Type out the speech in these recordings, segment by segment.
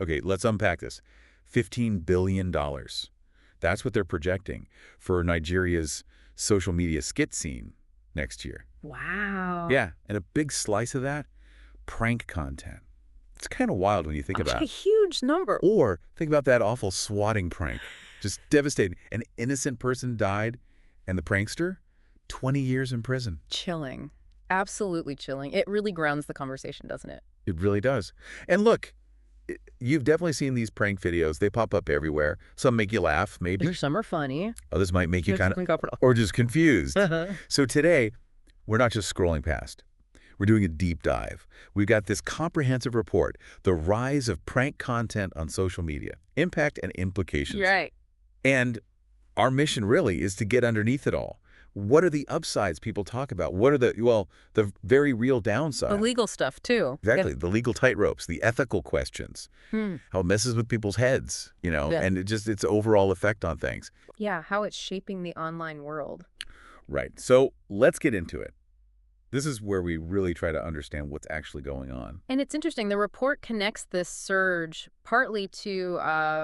Okay, let's unpack this. $15 billion. That's what they're projecting for Nigeria's social media skit scene next year. Wow. Yeah, and a big slice of that, prank content. It's kind of wild when you think about A it. huge number. Or think about that awful swatting prank. Just devastating. An innocent person died, and the prankster, 20 years in prison. Chilling. Absolutely chilling. It really grounds the conversation, doesn't it? It really does. And look, you've definitely seen these prank videos. They pop up everywhere. Some make you laugh, maybe. Some are funny. Others might make you kind of, Or or just confused. So today, we're not just scrolling past. We're doing a deep dive. We've got this comprehensive report, The Rise of Prank Content on Social Media, Impact and Implications. Right. And our mission really is to get underneath it all. What are the upsides people talk about? What are the very real downsides? The legal stuff, too. Exactly. The legal tightropes, the ethical questions, how it messes with people's heads, Yeah. and its overall effect on things. Yeah, how it's shaping the online world. Right. So let's get into it. This is where we really try to understand what's actually going on. And it's interesting. The report connects this surge partly to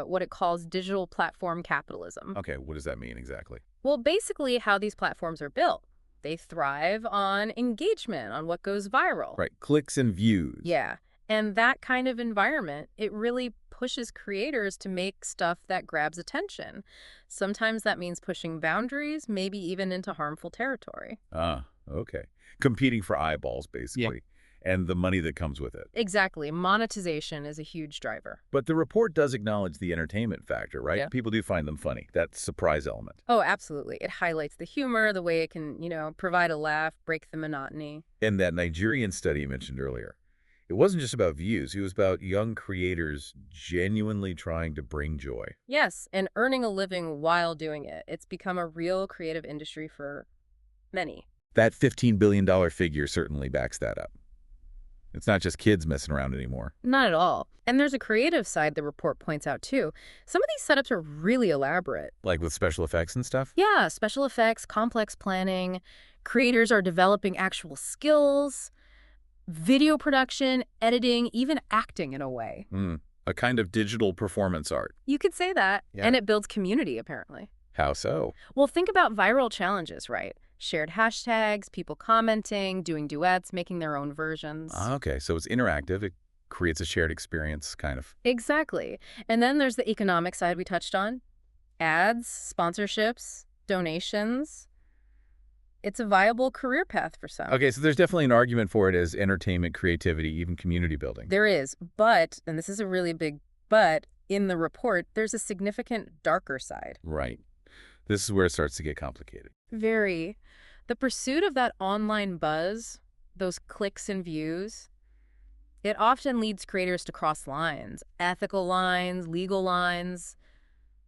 what it calls digital platform capitalism. Okay, what does that mean exactly? Well, basically how these platforms are built. They thrive on engagement, on what goes viral. Right, clicks and views. Yeah. And that kind of environment, it really pushes creators to make stuff that grabs attention. Sometimes that means pushing boundaries, maybe even into harmful territory. Ah, okay. Competing for eyeballs, basically, and the money that comes with it. Exactly. Monetization is a huge driver. But the report does acknowledge the entertainment factor, right? Yeah. People do find them funny, that surprise element. Oh, absolutely. It highlights the humor, the way it can, provide a laugh, break the monotony. And that Nigerian study you mentioned earlier, it wasn't just about views. It was about young creators genuinely trying to bring joy. Yes, and earning a living while doing it. It's become a real creative industry for many. That $15 billion figure certainly backs that up. It's not just kids messing around anymore. Not at all. And there's a creative side the report points out, too. Some of these setups are really elaborate. Like with special effects and stuff? Yeah, special effects, complex planning. Creators are developing actual skills, video production, editing, even acting in a way. A kind of digital performance art. You could say that. Yeah. And it builds community, apparently. How so? Well, think about viral challenges, right? Shared hashtags, people commenting, doing duets, making their own versions. Okay, so it's interactive. It creates a shared experience, kind of. Exactly. And then there's the economic side we touched on. Ads, sponsorships, donations. It's a viable career path for some. Okay, so there's definitely an argument for it as entertainment, creativity, even community building. There is, but, and this is a really big but, in the report, there's a significant darker side. Right. This is where it starts to get complicated. Very. The pursuit of that online buzz, those clicks and views, it often leads creators to cross lines, ethical lines, legal lines,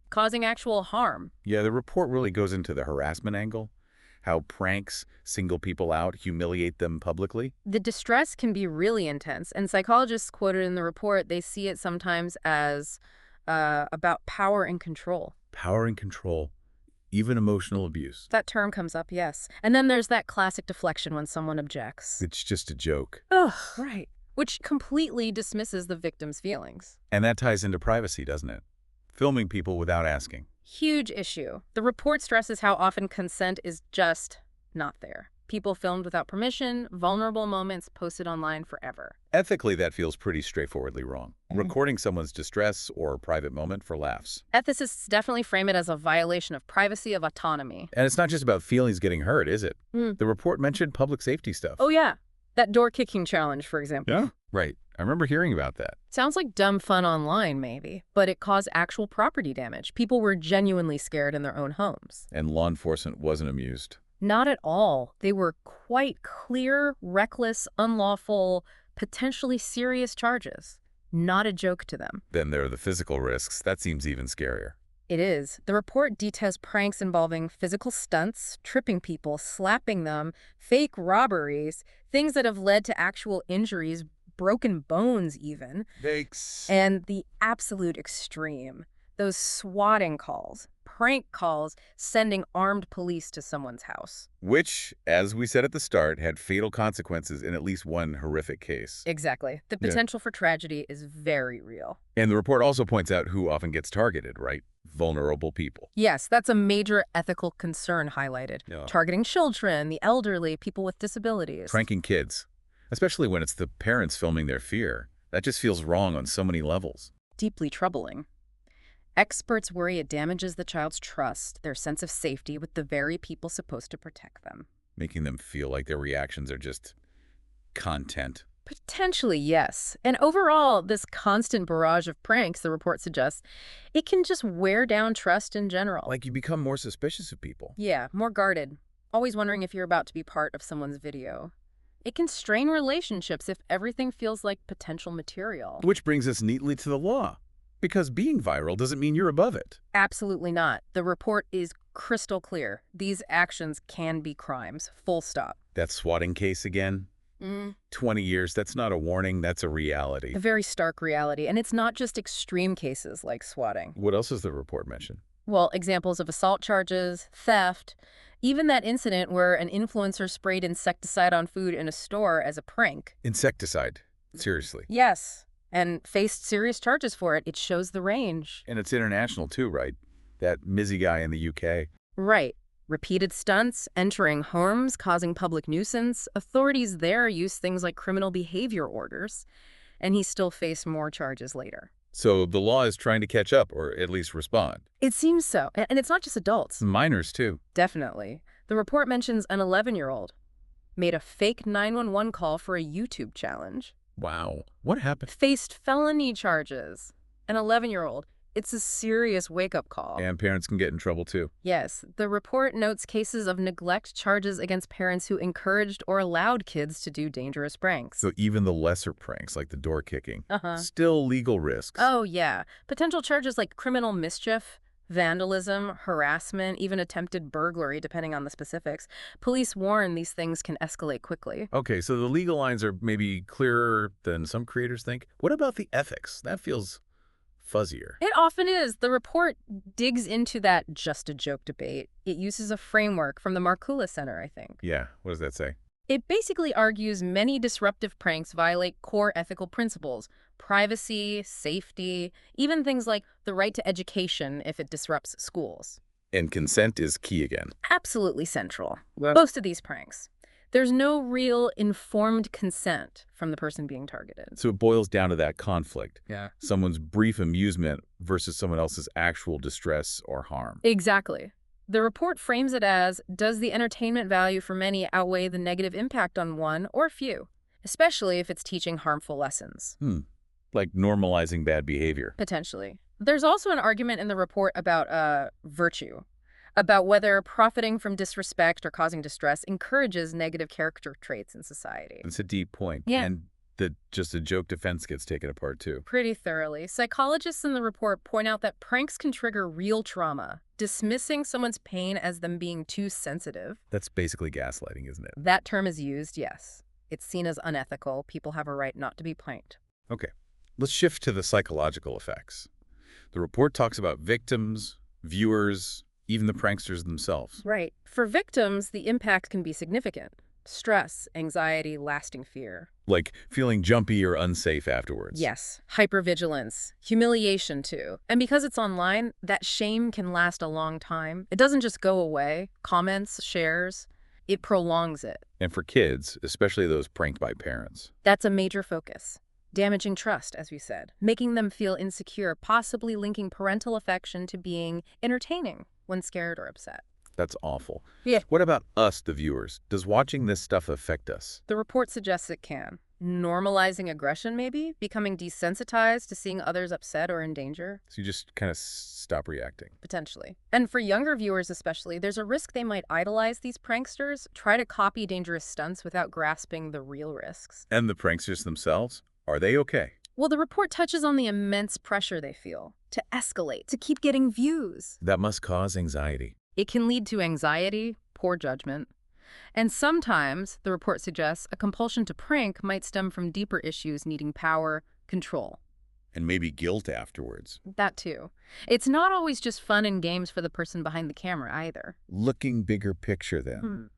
causing actual harm. Yeah, the report really goes into the harassment angle, how pranks single people out, humiliate them publicly. The distress can be really intense, and psychologists quoted in the report, they see it sometimes as about power and control. Power and control, even emotional abuse. That term comes up, yes. And then there's that classic deflection when someone objects. It's just a joke. Ugh, right. Which completely dismisses the victim's feelings. And that ties into privacy, doesn't it? Filming people without asking. Huge issue. The report stresses how often consent is just not there. People filmed without permission, vulnerable moments posted online forever. Ethically, that feels pretty straightforwardly wrong. Recording someone's distress or private moment for laughs. Ethicists definitely frame it as a violation of privacy, of autonomy. And it's not just about feelings getting hurt, is it? The report mentioned public safety stuff. Oh, yeah. That door-kicking challenge, for example. Yeah? Right. I remember hearing about that. Sounds like dumb fun online, maybe, but it caused actual property damage. People were genuinely scared in their own homes. And law enforcement wasn't amused. Not at all. They were quite clear, reckless, unlawful, potentially serious charges. Not a joke to them. Then there are the physical risks. That seems even scarier. It is. The report details pranks involving physical stunts, tripping people, slapping them, fake robberies, things that have led to actual injuries, broken bones even. Thanks. And the absolute extreme, those swatting calls. prank calls sending armed police to someone's house. Which, as we said at the start, had fatal consequences in at least one horrific case. Exactly. The Yeah. potential for tragedy is very real. And the report also points out who often gets targeted, right? Vulnerable people. Yes, that's a major ethical concern highlighted. Yeah. Targeting children, the elderly, people with disabilities. Pranking kids, especially when it's the parents filming their fear. That just feels wrong on so many levels. Deeply troubling. Experts worry it damages the child's trust, their sense of safety with the very people supposed to protect them. Making them feel like their reactions are just content. Potentially, yes. And overall, this constant barrage of pranks, the report suggests, it can just wear down trust in general. Like you become more suspicious of people. Yeah, more guarded. Always wondering if you're about to be part of someone's video. It can strain relationships if everything feels like potential material. Which brings us neatly to the law. Because being viral doesn't mean you're above it. Absolutely not. The report is crystal clear. These actions can be crimes. Full stop. That swatting case again? 20 years, that's not a warning, that's a reality. A very stark reality. And it's not just extreme cases like swatting. What else does the report mention? Well, examples of assault charges, theft, even that incident where an influencer sprayed insecticide on food in a store as a prank. Insecticide. Seriously. Yes, and faced serious charges for it. It shows the range. And it's international too, right? That Mizzy guy in the UK. Right. Repeated stunts, entering homes, causing public nuisance. Authorities there use things like criminal behavior orders, and he still faced more charges later. So the law is trying to catch up, or at least respond. It seems so. And it's not just adults. Minors too. Definitely. The report mentions an 11-year-old made a fake 911 call for a YouTube challenge. Wow. What happened? Faced felony charges. An 11-year-old. It's a serious wake-up call. And parents can get in trouble too. Yes, the report notes cases of neglect charges against parents who encouraged or allowed kids to do dangerous pranks. So even the lesser pranks, like the door kicking, Uh-huh. still legal risks. Oh, yeah. Potential charges like criminal mischief, vandalism, harassment, even attempted burglary, depending on the specifics. Police warn these things can escalate quickly. Okay, so the legal lines are maybe clearer than some creators think. What about the ethics? That feels fuzzier. It often is. The report digs into that just a joke debate. It uses a framework from the Markula Center, I think. Yeah, what does that say? It basically argues many disruptive pranks violate core ethical principles: privacy, safety, even things like the right to education if it disrupts schools. And consent is key again. Absolutely central. Well, Most of these pranks. There's no real informed consent from the person being targeted. so it boils down to that conflict. Yeah. Someone's brief amusement versus someone else's actual distress or harm. Exactly. The report frames it as, does the entertainment value for many outweigh the negative impact on one or few, especially if it's teaching harmful lessons? Like normalizing bad behavior. Potentially. There's also an argument in the report about virtue, about whether profiting from disrespect or causing distress encourages negative character traits in society. It's a deep point. Yeah. And the just a joke defense gets taken apart too. Pretty thoroughly. Psychologists in the report point out that pranks can trigger real trauma, dismissing someone's pain as them being too sensitive. That's basically gaslighting, isn't it? That term is used, yes. It's seen as unethical. People have a right not to be pranked. Okay, let's shift to the psychological effects. The report talks about victims, viewers, even the pranksters themselves. Right. For victims, the impact can be significant. Stress, anxiety, lasting fear. Like feeling jumpy or unsafe afterwards. Yes. Hypervigilance. Humiliation, too. And because it's online, that shame can last a long time. It doesn't just go away. Comments, shares. It prolongs it. And for kids, especially those pranked by parents. That's a major focus. Damaging trust, as we said. Making them feel insecure, possibly linking parental affection to being entertaining when scared or upset. That's awful. Yeah. What about us, the viewers? Does watching this stuff affect us? The report suggests it can. Normalizing aggression, maybe? Becoming desensitized to seeing others upset or in danger? So you just kind of stop reacting. Potentially. And for younger viewers especially, there's a risk they might idolize these pranksters, try to copy dangerous stunts without grasping the real risks. And the pranksters themselves? Are they okay? Well, the report touches on the immense pressure they feel to escalate, to keep getting views. That must cause anxiety. It can lead to anxiety, poor judgment, and sometimes, the report suggests, a compulsion to prank might stem from deeper issues needing power, control. And maybe guilt afterwards. That too. It's not always just fun and games for the person behind the camera either. Looking bigger picture then,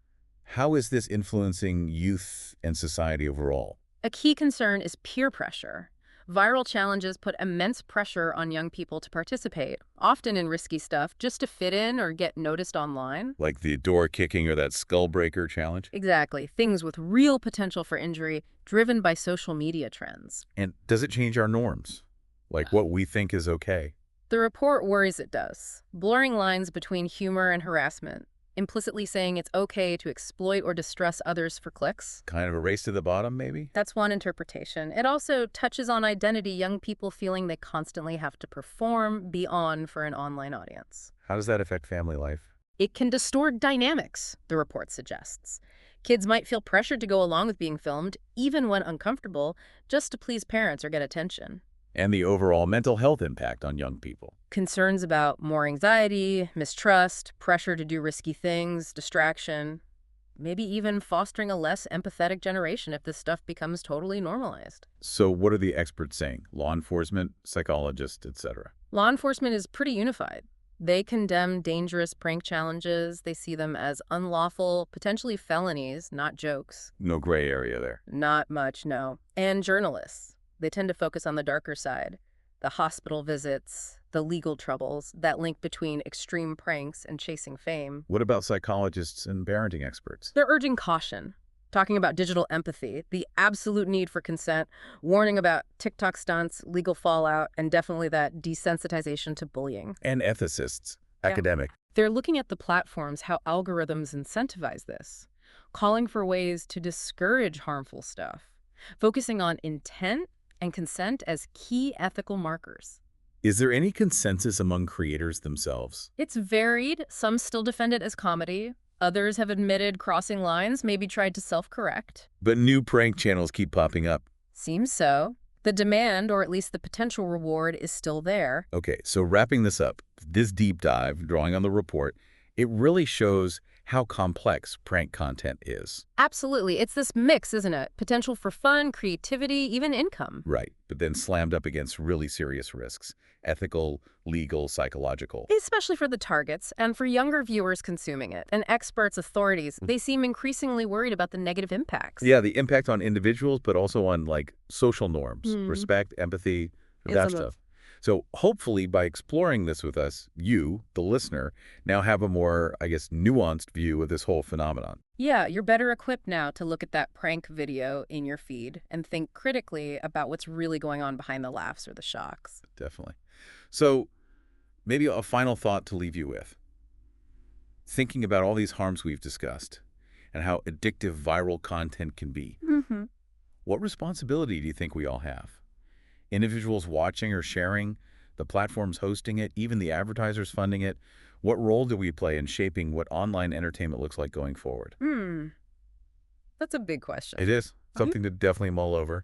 how is this influencing youth and society overall? A key concern is peer pressure. Viral challenges put immense pressure on young people to participate, often in risky stuff, just to fit in or get noticed online. Like the door kicking or that skull breaker challenge? Exactly. Things with real potential for injury, driven by social media trends. And does it change our norms? Like what we think is okay? The report worries it does, blurring lines between humor and harassment, implicitly saying it's okay to exploit or distress others for clicks. Kind of a race to the bottom, maybe? That's one interpretation. It also touches on identity, young people feeling they constantly have to perform, be on for an online audience. How does that affect family life? It can distort dynamics, the report suggests. Kids might feel pressured to go along with being filmed, even when uncomfortable, just to please parents or get attention. And the overall mental health impact on young people. Concerns about more anxiety, mistrust, pressure to do risky things, distraction, maybe even fostering a less empathetic generation if this stuff becomes totally normalized. So what are the experts saying? Law enforcement, psychologists, etc. Law enforcement is pretty unified. They condemn dangerous prank challenges. They see them as unlawful, potentially felonies, not jokes. No gray area there. Not much, no. And journalists. They tend to focus on the darker side, the hospital visits, the legal troubles, that link between extreme pranks and chasing fame. What about psychologists and parenting experts? They're urging caution, talking about digital empathy, the absolute need for consent, warning about TikTok stunts, legal fallout, and definitely that desensitization to bullying. And ethicists, Yeah. academic. They're looking at the platforms, how algorithms incentivize this, calling for ways to discourage harmful stuff, focusing on intent and consent as key ethical markers. Is there any consensus among creators themselves? It's varied. Some still defend it as comedy. Others have admitted crossing lines, maybe tried to self-correct. But new prank channels keep popping up. Seems so. The demand, or at least the potential reward, is still there. Okay, so wrapping this up, this deep dive, drawing on the report, it really shows how complex prank content is. Absolutely. It's this mix, isn't it? Potential for fun, creativity, even income. Right, but then slammed up against really serious risks. Ethical, legal, psychological. Especially for the targets and for younger viewers consuming it. And experts, authorities, they seem increasingly worried about the negative impacts. Yeah, the impact on individuals, but also on, like, social norms, respect, empathy, that stuff. So hopefully by exploring this with us, you, the listener, now have a more, I guess, nuanced view of this whole phenomenon. Yeah, you're better equipped now to look at that prank video in your feed and think critically about what's really going on behind the laughs or the shocks. Definitely. So maybe a final thought to leave you with. Thinking about all these harms we've discussed and how addictive viral content can be, what responsibility do you think we all have? Individuals watching or sharing, the platforms hosting it, even the advertisers funding it. What role do we play in shaping what online entertainment looks like going forward? That's a big question. It is something to definitely mull over.